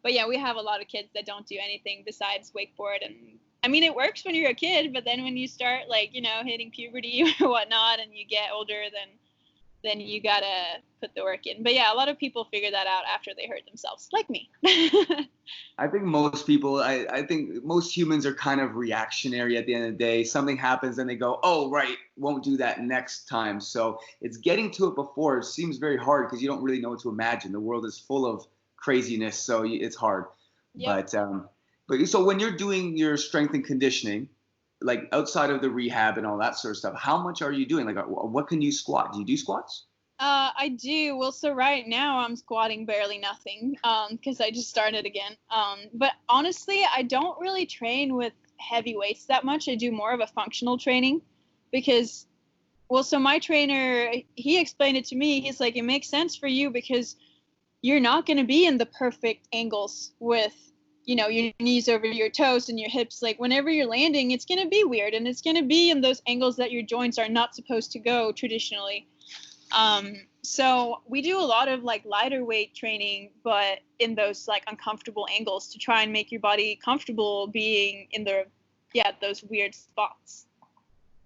[SPEAKER 1] But yeah, we have a lot of kids that don't do anything besides wakeboard. And I mean, it works when you're a kid, but then when you start like, hitting puberty or whatnot and you get older, then you gotta put the work in. But yeah, a lot of people figure that out after they hurt themselves, like me.
[SPEAKER 2] I think most people, I think most humans are kind of reactionary at the end of the day. Something happens and they go, oh, right, won't do that next time. So it's getting to it before. It seems very hard because you don't really know what to imagine. The world is full of craziness, so it's hard. Yep. But so when you're doing your strength and conditioning, like outside of the rehab and all that sort of stuff, how much are you doing? Like, what can you squat? Do you do squats?
[SPEAKER 1] I do. Well, so right now I'm squatting barely nothing, because I just started again. But honestly, I don't really train with heavy weights that much. I do more of a functional training because, well, so my trainer, he explained it to me. He's like, it makes sense for you because you're not going to be in the perfect angles with, your knees over your toes and your hips. Like whenever you're landing, it's going to be weird, and it's going to be in those angles that your joints are not supposed to go traditionally. So we do a lot of like lighter weight training, but in those like uncomfortable angles to try and make your body comfortable being in those weird spots.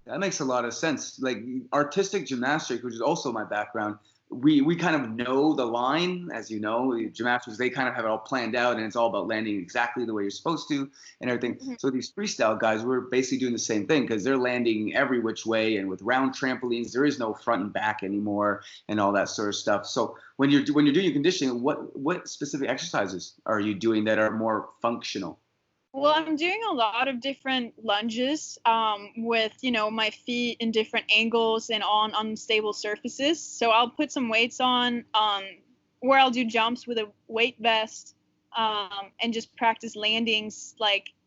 [SPEAKER 2] That makes a lot of sense. Like artistic gymnastics, which is also my background, we kind of know the line, as you know, gymnastics, they kind of have it all planned out and it's all about landing exactly the way you're supposed to and everything. Mm-hmm. So these freestyle guys, we're basically doing the same thing because they're landing every which way, and with round trampolines, there is no front and back anymore and all that sort of stuff. So when you're doing your conditioning, what specific exercises are you doing that are more functional?
[SPEAKER 1] Well, I'm doing a lot of different lunges with, my feet in different angles and on unstable surfaces. So I'll put some weights on where I'll do jumps with a weight vest and just practice landings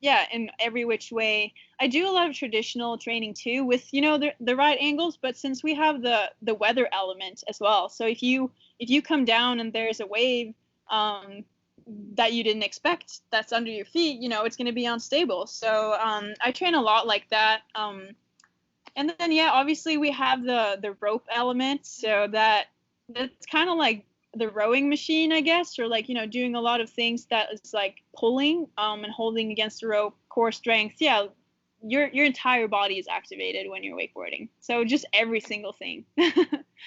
[SPEAKER 1] in every which way. I do a lot of traditional training too with, the right angles. But since we have the weather element as well. So if you come down and there's a wave that you didn't expect that's under your feet, it's going to be unstable. So I train a lot like that. And then, yeah, obviously we have the rope element. So that's kind of like the rowing machine, I guess, or like, doing a lot of things that is like pulling and holding against the rope, core strength. Yeah, your entire body is activated when you're wakeboarding. So just every single thing.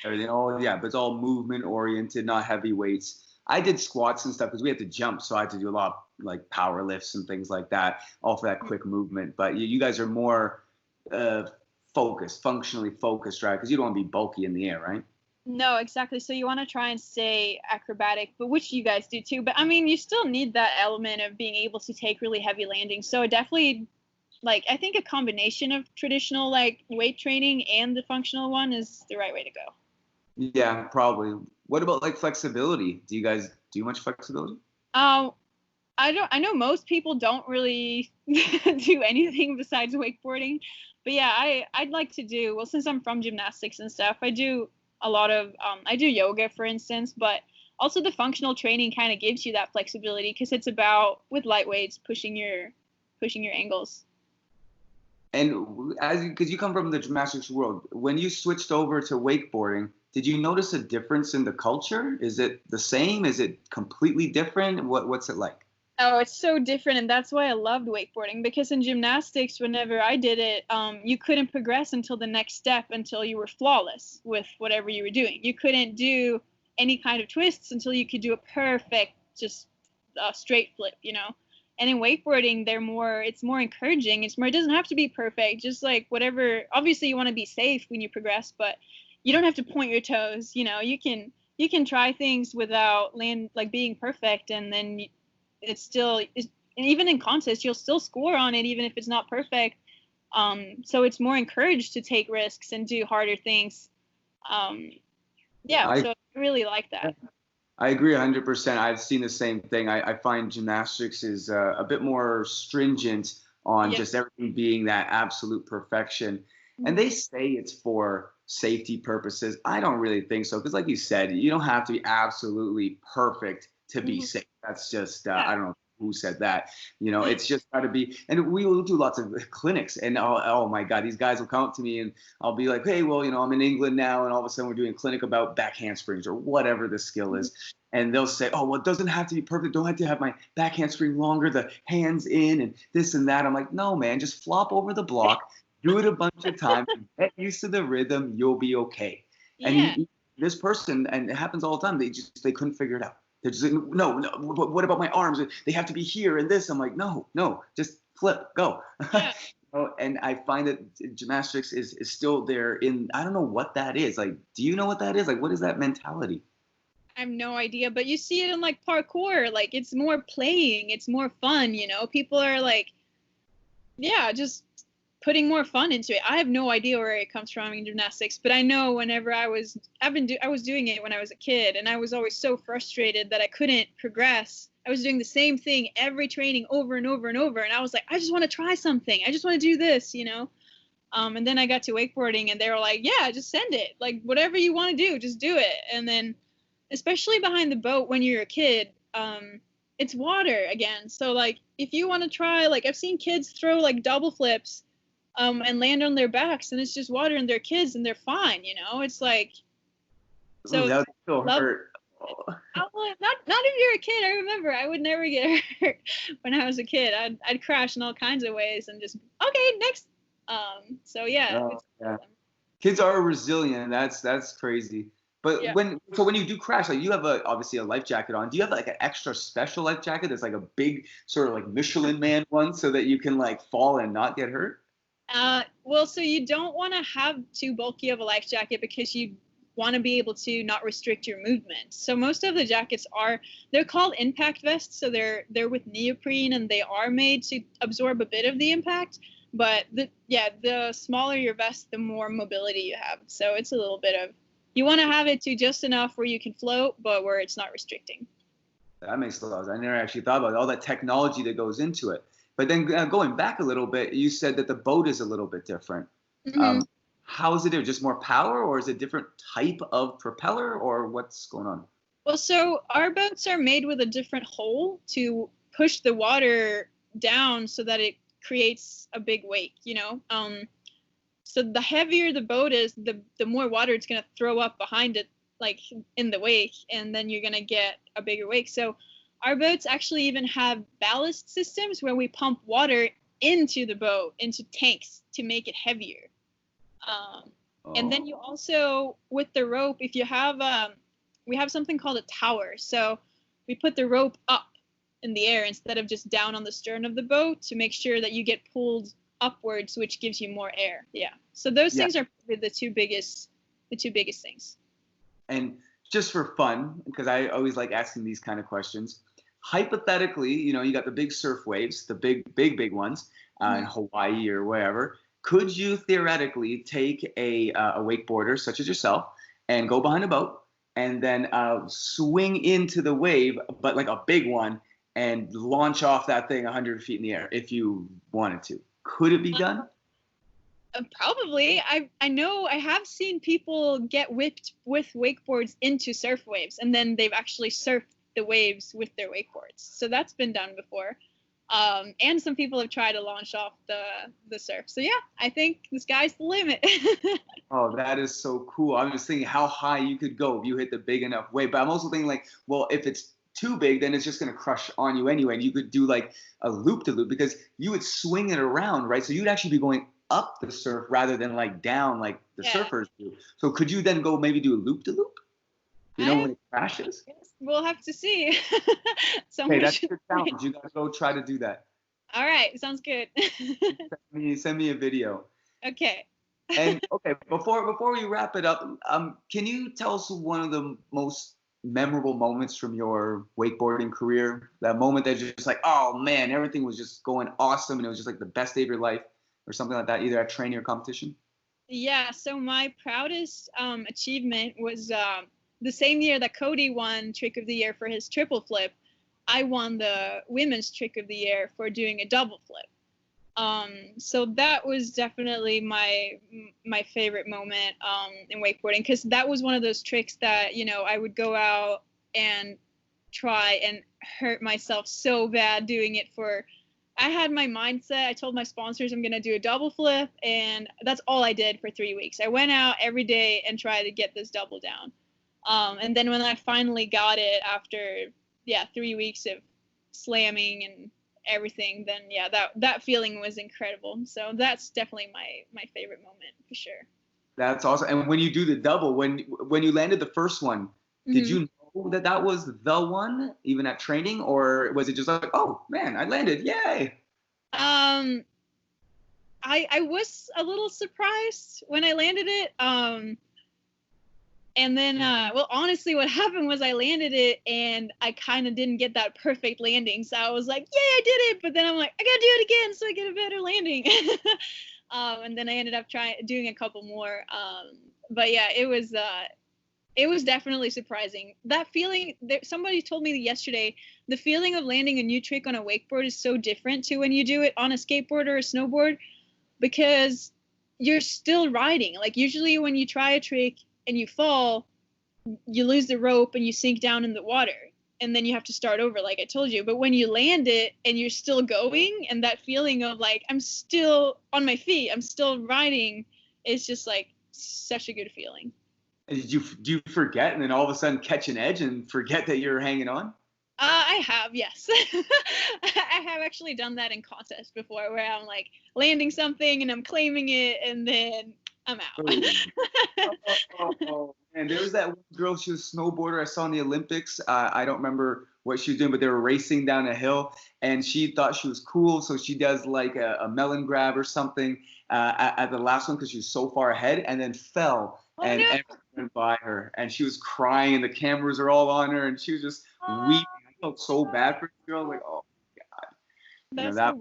[SPEAKER 2] Everything, but it's all movement oriented, not heavy weights. I did squats and stuff because we had to jump, so I had to do a lot of like power lifts and things like that, all for that quick movement. But you guys are more focused, functionally focused, right? Because you don't want to be bulky in the air, right?
[SPEAKER 1] No, exactly. So you want to try and stay acrobatic, but which you guys do too. But I mean, you still need that element of being able to take really heavy landings. So definitely, I think a combination of traditional weight training and the functional one is the right way to go.
[SPEAKER 2] Yeah, probably. What about flexibility? Do you guys do much flexibility?
[SPEAKER 1] I know most people don't really do anything besides wakeboarding, but yeah, I'd like to do. Well, since I'm from gymnastics and stuff, I do a lot of I do yoga, for instance, but also the functional training kind of gives you that flexibility because it's about with light weights pushing your angles.
[SPEAKER 2] And because you come from the gymnastics world, when you switched over to wakeboarding, did you notice a difference in the culture? Is it the same? Is it completely different? What's it like?
[SPEAKER 1] Oh, it's so different, and that's why I loved wakeboarding, because in gymnastics, whenever I did it, you couldn't progress until the next step until you were flawless with whatever you were doing. You couldn't do any kind of twists until you could do a perfect, just straight flip, you know? And in wakeboarding, it's more encouraging. It doesn't have to be perfect, just like whatever. Obviously, you want to be safe when you progress, but you don't have to point your toes, you know? You can try things without being perfect, and then it's still, and even in contests you'll still score on it even if it's not perfect. So it's more encouraged to take risks and do harder things. So I really like that.
[SPEAKER 2] I agree 100%. I've seen the same thing. I find gymnastics is a bit more stringent on just everything being that absolute perfection. And they say it's for safety purposes. I don't really think so, because like you said, you don't have to be absolutely perfect to be safe. That's just, I don't know who said that. You know, it's just got to be, and we will do lots of clinics, and oh my God, these guys will come up to me and I'll be like, hey, well, you know, I'm in England now, and all of a sudden we're doing a clinic about back handsprings or whatever the skill is. And they'll say, oh, well, it doesn't have to be perfect. Don't have to have my back handspring longer, the hands in and this and that. I'm like, no, man, just flop over the block, do it a bunch of times, get used to the rhythm, you'll be okay. And this person, and it happens all the time, they couldn't figure it out. They're just like, no, what about my arms? They have to be here and this. I'm like, no, just flip, go. And I find that gymnastics is still there I don't know what that is. Like, do you know what that is? Like, what is that mentality?
[SPEAKER 1] I have no idea, but you see it in like parkour. Like, it's more playing, it's more fun, you know? People are like, just putting more fun into it. I have no idea where it comes from in gymnastics, but I know whenever I was doing it when I was a kid, and I was always so frustrated that I couldn't progress. I was doing the same thing every training over and over and over, and I was like, I just want to try something. I just want to do this, you know? And then I got to wakeboarding, and they were like, yeah, just send it. Like, whatever you want to do, just do it. And then, especially behind the boat when you're a kid, it's water again. So, like, if you want to try, like, I've seen kids throw, like, double flips and land on their backs, and it's just water, and they're kids, and they're fine, you know? It's like, so
[SPEAKER 2] that would still hurt.
[SPEAKER 1] Not if you're a kid. I remember I would never get hurt when I was a kid. I'd crash in all kinds of ways and just, okay, next.
[SPEAKER 2] Kids are resilient. That's crazy. But when you do crash, like, you have obviously a life jacket on. Do you have like an extra special life jacket that's like a big sort of like Michelin Man one, so that you can like fall and not get hurt?
[SPEAKER 1] Well, so you don't want to have too bulky of a life jacket, because you want to be able to not restrict your movement. So most of the jackets they're called impact vests. So they're with neoprene, and they are made to absorb a bit of the impact. But the smaller your vest, the more mobility you have. So it's a little bit of, you want to have it to just enough where you can float, but where it's not restricting.
[SPEAKER 2] That makes a lot of sense. I never actually thought about all that technology that goes into it. But then going back a little bit, you said that the boat is a little bit different. How is it different? Just more power, or is it a different type of propeller, or what's going on?
[SPEAKER 1] Well, so our boats are made with a different hole to push the water down so that it creates a big wake, you know? So the heavier the boat is, the more water it's going to throw up behind it, like in the wake, and then you're going to get a bigger wake. So our boats actually even have ballast systems where we pump water into the boat, into tanks, to make it heavier. And then you also, with the rope, if you have, we have something called a tower. So we put the rope up in the air instead of just down on the stern of the boat, to make sure that you get pulled upwards, which gives you more air. So those things are probably the two biggest things. And
[SPEAKER 2] just for fun, because I always like asking these kind of questions, hypothetically, you know, you got the big surf waves, the big ones in Hawaii or wherever. Could you theoretically take a wakeboarder such as yourself and go behind a boat and then swing into the wave, but like a big one, and launch off that thing 100 feet in the air if you wanted to? Could it be done?
[SPEAKER 1] Probably. I know I have seen people get whipped with wakeboards into surf waves, and then they've actually surfed the waves with their wakeboards. So that's been done before. And some people have tried to launch off the surf. So yeah, I think the sky's the limit.
[SPEAKER 2] Oh, that is so cool. I'm just thinking how high you could go if you hit the big enough wave. But I'm also thinking like, well, if it's too big, then it's just going to crush on you anyway. And you could do like a loop-to-loop because you would swing it around, right? So you'd actually be going up the surf rather than like down like the surfers do. So could you then go maybe do a loop-to-loop? You know, when it crashes?
[SPEAKER 1] We'll have to see.
[SPEAKER 2] Okay, that's your challenge. You got to go try to do that.
[SPEAKER 1] All right, sounds good.
[SPEAKER 2] Send me a video.
[SPEAKER 1] Okay.
[SPEAKER 2] And okay, before we wrap it up, can you tell us one of the most memorable moments from your wakeboarding career? That moment that you're just like, oh man, everything was just going awesome, and it was just like the best day of your life, or something like that, either at training or competition?
[SPEAKER 1] Yeah. So my proudest achievement was the same year that Cody won Trick of the Year for his triple flip. I won the women's Trick of the Year for doing a double flip. So that was definitely my favorite moment in wakeboarding, because that was one of those tricks that, you know, I would go out and try and hurt myself so bad doing it for. I had my mindset. I told my sponsors I'm going to do a double flip, and that's all I did for 3 weeks. I went out every day and tried to get this double down. And then when I finally got it after 3 weeks of slamming and everything, then that feeling was incredible. So that's definitely my favorite moment for sure. That's
[SPEAKER 2] awesome. And when you do the double, when you landed the first one, did you know that was the one even at training, or was it just like, oh man, I landed, yay?
[SPEAKER 1] I was a little surprised when I landed it. And then, well, honestly, what happened was I landed it, and I kind of didn't get that perfect landing. So I was like, yay, I did it. But then I'm like, I got to do it again so I get a better landing. And then I ended up doing a couple more. But yeah, it was definitely surprising. That feeling, somebody told me yesterday, the feeling of landing a new trick on a wakeboard is so different to when you do it on a skateboard or a snowboard, because you're still riding. Like usually when you try a trick and you fall, you lose the rope and you sink down in the water, and then you have to start over like I told you. But when you land it and you're still going, and that feeling of like, I'm still on my feet, I'm still riding, it's just like such a good feeling.
[SPEAKER 2] And do you forget and then all of a sudden catch an edge and forget that you're hanging on?
[SPEAKER 1] I have, yes. I have actually done that in contests before, where I'm like landing something and I'm claiming it, and then I'm out.
[SPEAKER 2] And there was that one girl, she was a snowboarder I saw in the Olympics. I don't remember what she was doing, but they were racing down a hill, and she thought she was cool, so she does like a melon grab or something at the last one because she was so far ahead, and then fell. And everyone went by her, and she was crying, and the cameras are all on her, and she was just weeping. I felt so bad for the girl, like, oh my God.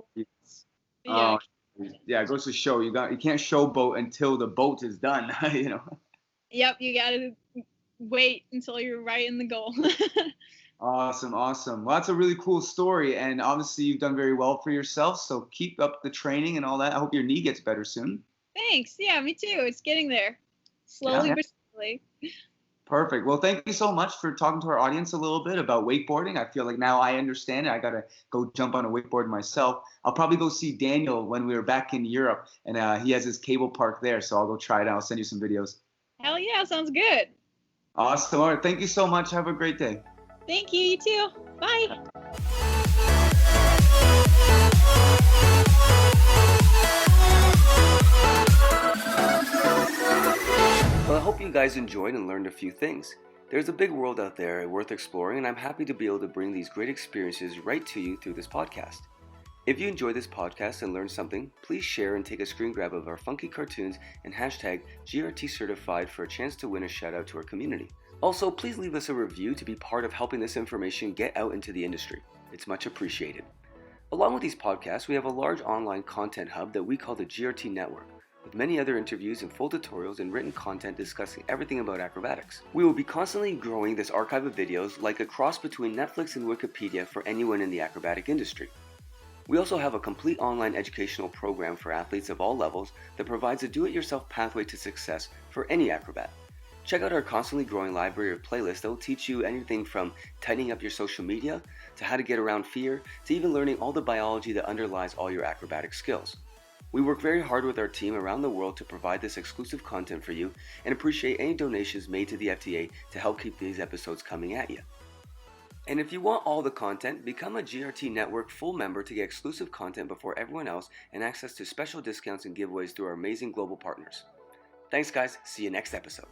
[SPEAKER 2] Yeah, it goes to show you can't showboat until the boat is done, you know.
[SPEAKER 1] Yep, you gotta wait until you're right in the goal.
[SPEAKER 2] Awesome. Well, that's a really cool story, and obviously you've done very well for yourself, so keep up the training and all that. I hope your knee gets better soon.
[SPEAKER 1] Thanks. Yeah, me too. It's getting there. Slowly but surely.
[SPEAKER 2] Perfect. Well, thank you so much for talking to our audience a little bit about wakeboarding. I feel like now I understand it. I got to go jump on a wakeboard myself. I'll probably go see Daniel when we were back in Europe, and he has his cable park there, so I'll go try it out. I'll send you some videos.
[SPEAKER 1] Hell yeah, sounds good.
[SPEAKER 2] Awesome. All right. Thank you so much. Have a great day.
[SPEAKER 1] Thank you. You too. Bye.
[SPEAKER 2] Well, I hope you guys enjoyed and learned a few things. There's a big world out there worth exploring, and I'm happy to be able to bring these great experiences right to you through this podcast. If you enjoyed this podcast and learned something, please share and take a screen grab of our funky cartoons and hashtag GRT certified for a chance to win a shout out to our community. Also, please leave us a review to be part of helping this information get out into the industry. It's much appreciated. Along with these podcasts, we have a large online content hub that we call the GRT Network, with many other interviews and full tutorials and written content discussing everything about acrobatics. We will be constantly growing this archive of videos like a cross between Netflix and Wikipedia for anyone in the acrobatic industry. We also have a complete online educational program for athletes of all levels that provides a do-it-yourself pathway to success for any acrobat. Check out our constantly growing library of playlists that will teach you anything from tightening up your social media, to how to get around fear, to even learning all the biology that underlies all your acrobatic skills. We work very hard with our team around the world to provide this exclusive content for you, and appreciate any donations made to the FTA to help keep these episodes coming at you. And if you want all the content, become a GRT Network full member to get exclusive content before everyone else and access to special discounts and giveaways through our amazing global partners. Thanks guys, see you next episode.